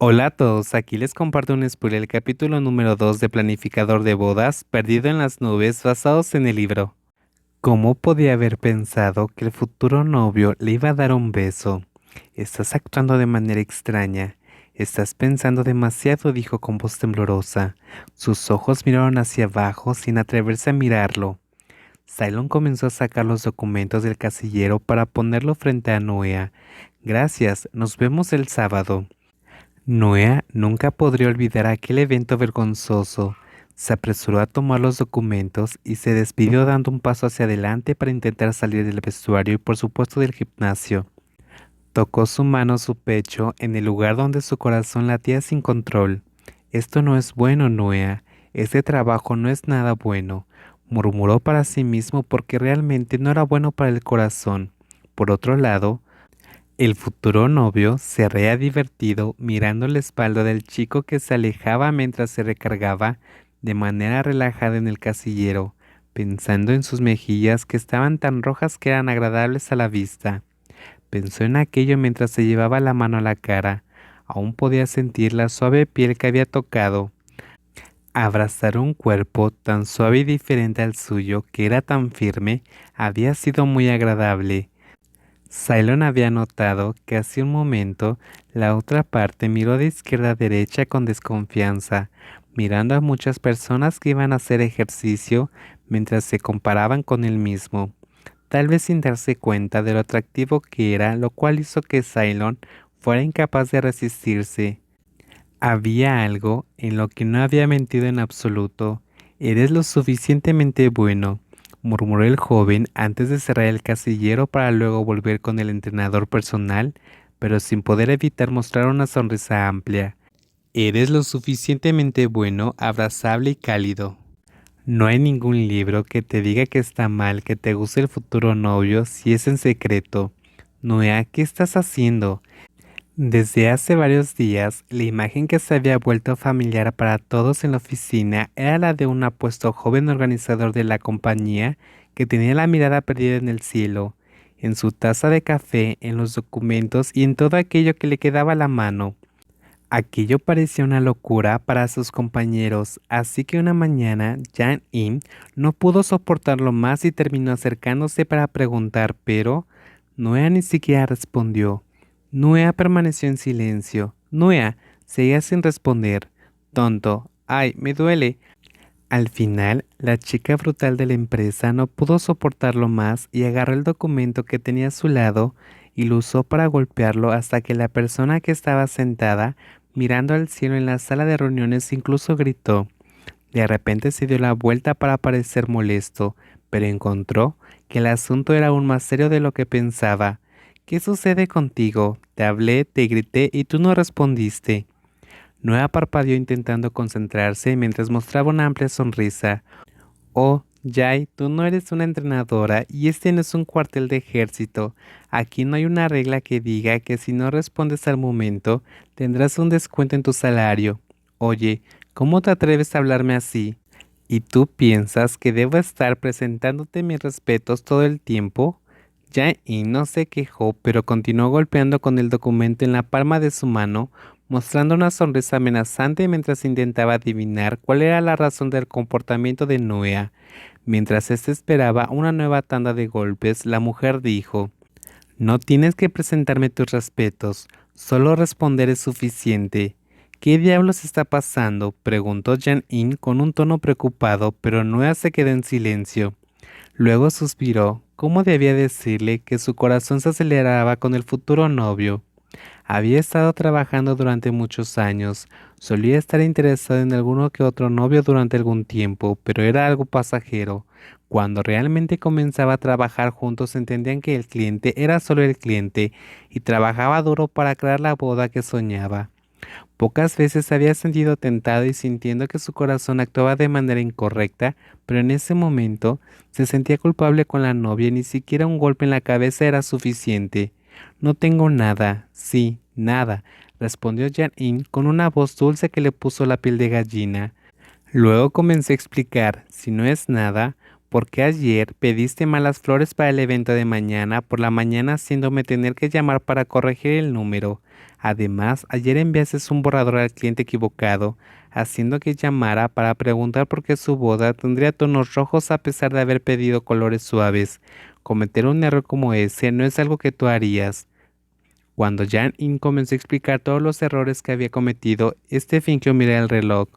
Hola a todos, aquí les comparto un spoiler del capítulo número 2 de Planificador de Bodas, Perdido en las Nubes, basados en el libro. ¿Cómo podía haber pensado que el futuro novio le iba a dar un beso? Estás actuando de manera extraña. Estás pensando demasiado, dijo con voz temblorosa. Sus ojos miraron hacia abajo sin atreverse a mirarlo. Cylon comenzó a sacar los documentos del casillero para ponerlo frente a Noea. Gracias, nos vemos el sábado. Noea nunca podría olvidar aquel evento vergonzoso. Se apresuró a tomar los documentos y se despidió dando un paso hacia adelante para intentar salir del vestuario y por supuesto del gimnasio. Tocó su mano a su pecho en el lugar donde su corazón latía sin control. Esto no es bueno, Noea. Este trabajo no es nada bueno, murmuró para sí mismo porque realmente no era bueno para el corazón. Por otro lado, el futuro novio se reía divertido mirando la espalda del chico que se alejaba mientras se recargaba de manera relajada en el casillero, pensando en sus mejillas que estaban tan rojas que eran agradables a la vista. Pensó en aquello mientras se llevaba la mano a la cara. Aún podía sentir la suave piel que había tocado. Abrazar un cuerpo tan suave y diferente al suyo, que era tan firme, había sido muy agradable. Cylon había notado que hace un momento la otra parte miró de izquierda a derecha con desconfianza, mirando a muchas personas que iban a hacer ejercicio mientras se comparaban con él mismo, tal vez sin darse cuenta de lo atractivo que era, lo cual hizo que Cylon fuera incapaz de resistirse. Había algo en lo que no había mentido en absoluto. Eres lo suficientemente bueno, murmuró el joven antes de cerrar el casillero para luego volver con el entrenador personal, pero sin poder evitar mostrar una sonrisa amplia. Eres lo suficientemente bueno, abrazable y cálido. No hay ningún libro que te diga que está mal que te guste el futuro novio si es en secreto. Noea, ¿qué estás haciendo? Desde hace varios días, la imagen que se había vuelto familiar para todos en la oficina era la de un apuesto joven organizador de la compañía que tenía la mirada perdida en el cielo, en su taza de café, en los documentos y en todo aquello que le quedaba a la mano. Aquello parecía una locura para sus compañeros, así que una mañana Jan In no pudo soportarlo más y terminó acercándose para preguntar, pero Noea ni siquiera respondió. Nuea permaneció en silencio. Nuea seguía sin responder. Tonto. Ay, me duele. Al final, la chica brutal de la empresa no pudo soportarlo más y agarró el documento que tenía a su lado y lo usó para golpearlo hasta que la persona que estaba sentada mirando al cielo en la sala de reuniones incluso gritó. De repente se dio la vuelta para parecer molesto, pero encontró que el asunto era aún más serio de lo que pensaba. ¿Qué sucede contigo? Te hablé, te grité y tú no respondiste. Noah parpadeó intentando concentrarse mientras mostraba una amplia sonrisa. Oh, Jai, tú no eres una entrenadora y este no es un cuartel de ejército. Aquí no hay una regla que diga que si no respondes al momento, tendrás un descuento en tu salario. Oye, ¿cómo te atreves a hablarme así? ¿Y tú piensas que debo estar presentándote mis respetos todo el tiempo? Jai no se quejó, pero continuó golpeando con el documento en la palma de su mano, mostrando una sonrisa amenazante mientras intentaba adivinar cuál era la razón del comportamiento de Noea. Mientras éste esperaba una nueva tanda de golpes, la mujer dijo: No tienes que presentarme tus respetos, solo responder es suficiente. ¿Qué diablos está pasando?, preguntó Jan-in con un tono preocupado, pero Noea se quedó en silencio. Luego suspiró. ¿Cómo debía decirle que su corazón se aceleraba con el futuro novio? Había estado trabajando durante muchos años, solía estar interesado en alguno que otro novio durante algún tiempo, pero era algo pasajero. Cuando realmente comenzaba a trabajar juntos entendían que el cliente era solo el cliente y trabajaba duro para crear la boda que soñaba. Pocas veces se había sentido tentado y sintiendo que su corazón actuaba de manera incorrecta, pero en ese momento se sentía culpable con la novia y ni siquiera un golpe en la cabeza era suficiente. No tengo nada, sí, nada, respondió Jan-in con una voz dulce que le puso la piel de gallina. Luego comencé a explicar, si no es nada, porque ayer pediste malas flores para el evento de mañana por la mañana haciéndome tener que llamar para corregir el número. Además, ayer enviaste un borrador al cliente equivocado, haciendo que llamara para preguntar por qué su boda tendría tonos rojos a pesar de haber pedido colores suaves. Cometer un error como ese no es algo que tú harías. Cuando Jan In comenzó a explicar todos los errores que había cometido, este fingió mirar el reloj.